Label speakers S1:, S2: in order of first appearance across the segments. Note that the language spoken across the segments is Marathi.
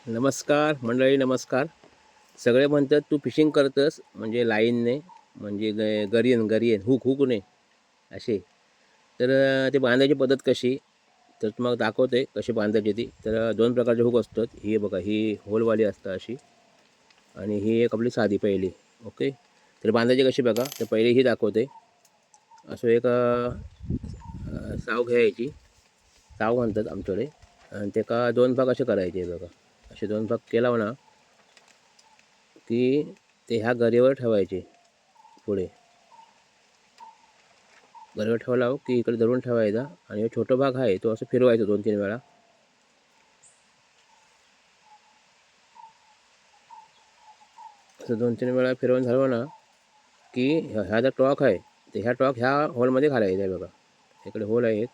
S1: नमस्कार मंडळी, नमस्कार. सगळे म्हणतात तू फिशिंग करतस म्हणजे लाईनने, म्हणजे गरियन गरियन हुकने असे. तर ते बांधायची पद्धत कशी, तर तुम्हाला दाखवते कशी बांधायची ती. तर दोन प्रकारचे हुक असतात. ही बघा, ही होलवाली असतात अशी, आणि ही एक आपली साधी पहिली. ओके. तर बांधायची कशी बघा, तर पहिली ही दाखवते. असं एक साव घ्यायची, साव म्हणतात आमच्याकडे, आणि त्याका दोन भाग असे करायचे बघा. असे दोन भाग केला ना की ते ह्या गरीवर ठेवायचे. पुढे गरीवर ठेवला की इकडे धरून ठेवायचा, आणि छोटा भाग आहे तो असं फिरवायचा 2-3 वेळा. असं 2-3 वेळा फिरवून झालं ना की ह्या जो टॉक आहे, तर ह्या टॉक ह्या होलमध्ये घालायचा आहे बघा. इकडे होल आहे एक,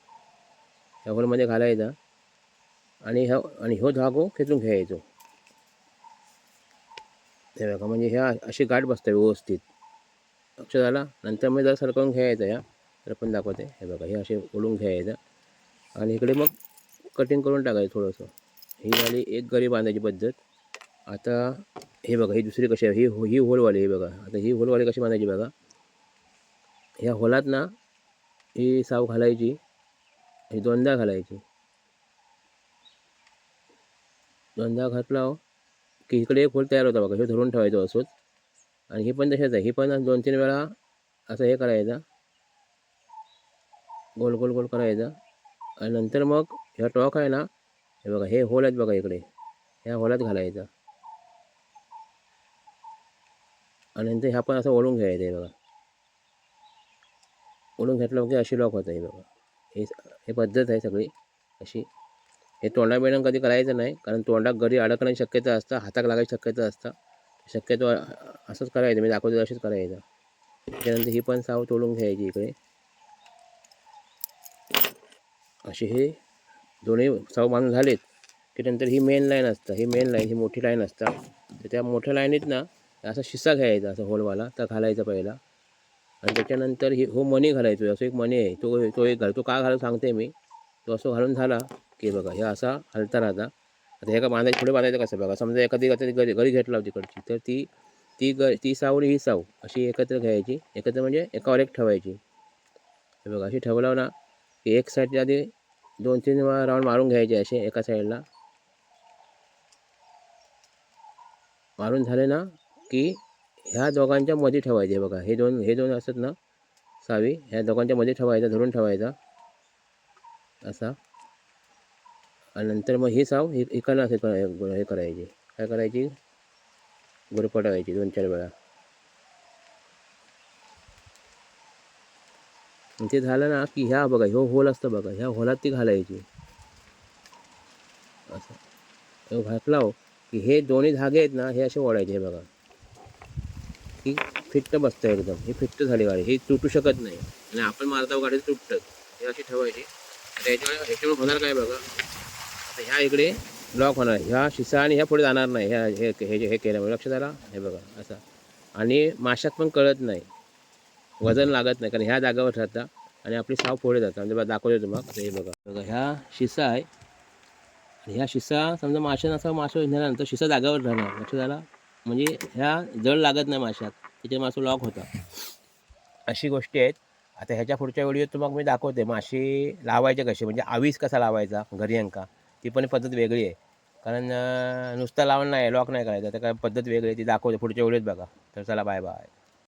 S1: ह्या होलमध्ये घालायचा, आणि ह्यो धागो खेचून घ्यायचो. हे बघा, म्हणजे ह्या अशी गाठ बसते व्यवस्थित. लक्षात आला. नंतर मग जरा सरकवून घ्यायचं. ह्या तर पण दाखवते. हे बघा, हे असे ओढून घ्यायचं, आणि इकडे मग कटिंग करून टाकायचं थोडंसं. ही झाली एक गरी बांधायची पद्धत. आता हे बघा, ही दुसरी कशी आहे, ही होलवाली. हे बघा, आता ही होलवाली कशी बांधायची बघा. ह्या होलात ना ही साव घालायची, ही दोनदा घालायची. दोनदा घातला की इकडे एक होल तयार होता बघा. हे धरून ठेवायचं असोच, आणि ही पण तशाच आहे. ही पण 2-3 वेळा असं हे करायचं, गोल गोल गोल करायचा, आणि नंतर मग ह्या टॉक आहे ना, हे बघा, हे होल आहेत बघा इकडे, ह्या होलात घालायचा, आणि नंतर ह्या पण असं ओढून घ्यायचं. आहे बघा, ओढून घेतलं की अशी लॉक होतं. हे बघा, हे पद्धत आहे सगळी अशी. हे तोंडा बिणा कधी करायचं नाही, कारण तोंडात गरी अडकण्याची शक्यता असतं, हाताक लागायची शक्यता असतं. शक्यतो असंच करायचं, मी दाखवतो अशीच करायचं. त्याच्यानंतर ही पण साव तोडून घ्यायची इकडे. असे हे दोन्ही साव बांधून झालेत की नंतर ही मेन लाईन असतं. ही मेन लाईन, ही मोठी लाईन असतं. तर त्या मोठ्या लाईनीत ना असा शिस्सा घ्यायचा, असं होलवाला तर घालायचा पहिला, आणि त्याच्यानंतर ही मणी घालायचो. असं एक मणी आहे, तो एक घाल. तो का घालून सांगते मी. तो असं घालून झाला की बघा, हे असा हलता राहता. आता हे का बांधायचं, पुढे बांधायचं कसं बघा. समजा एखादी घरी घेतला तिकडची, तर ती साव आणि ही साव अशी एकत्र घ्यायची. एकत्र म्हणजे एकावर एक ठेवायची. हे बघा, अशी ठेवलं ना की एक साईडच्या आधी 2-3 वेळा राऊंड मारून घ्यायचे असे एका साईडला. मारून झाले ना की ह्या दोघांच्या मध्ये ठेवायचे. बघा, हे दोन असतात ना सावी, ह्या दोघांच्या मध्ये ठेवायचा, धरून ठेवायचा असा. आणि नंतर मग ही साव इकडनं हे करायची. काय करायची, गुरपटवायची 2-4 वेळा. ते झालं ना की ह्या बघा, ह्यो होल असतं बघा, ह्या होलात ती घालायची असं. हे घातला की हे दोन्ही धागे आहेत ना, हे असे ओढायचे. हे बघा, ही फिट्ट बसतं एकदम. ही फिट्ट झाली गाडी, ही तुटू शकत नाही, आणि आपण मारता गाडी तुटतं. हे अशी ठेवायची. आता ह्याच्यामुळे होणार काय बघा, आता ह्या इकडे लॉक होणार, ह्या शिसा आणि ह्या पुढे जाणार नाही. ह्या हे केल्यामुळे लक्षात आला. हे बघा असं, आणि माशात पण कळत नाही, वजन लागत नाही, कारण ह्या जागावर राहतात आणि आपली साव पुढे जातात. म्हणजे दाखवतो तुम्हाला. हे बघा, ह्या शिसा आहे, आणि ह्या शिसा समजा माशा नसा, मासा नेल्यानंतर शिसा जागावर राहणार. लक्षात आला. म्हणजे ह्या जळ लागत नाही माशात, त्याच्या मासं लॉक होता. अशी गोष्टी आहेत. आता ह्याच्या पुढच्या व्हिडिओत तुम्हाला मी दाखवते माशी लावायचे कसे, म्हणजे आवीस कसा लावायचा घरी अंका. ती पण पद्धत वेगळी आहे, कारण नुसता लावून नाही, लॉक नाही करायचा. तर काय पद्धत वेगळी आहे, ती दाखवते पुढच्या व्हिडिओत बघा. तर चला, बाय बाय.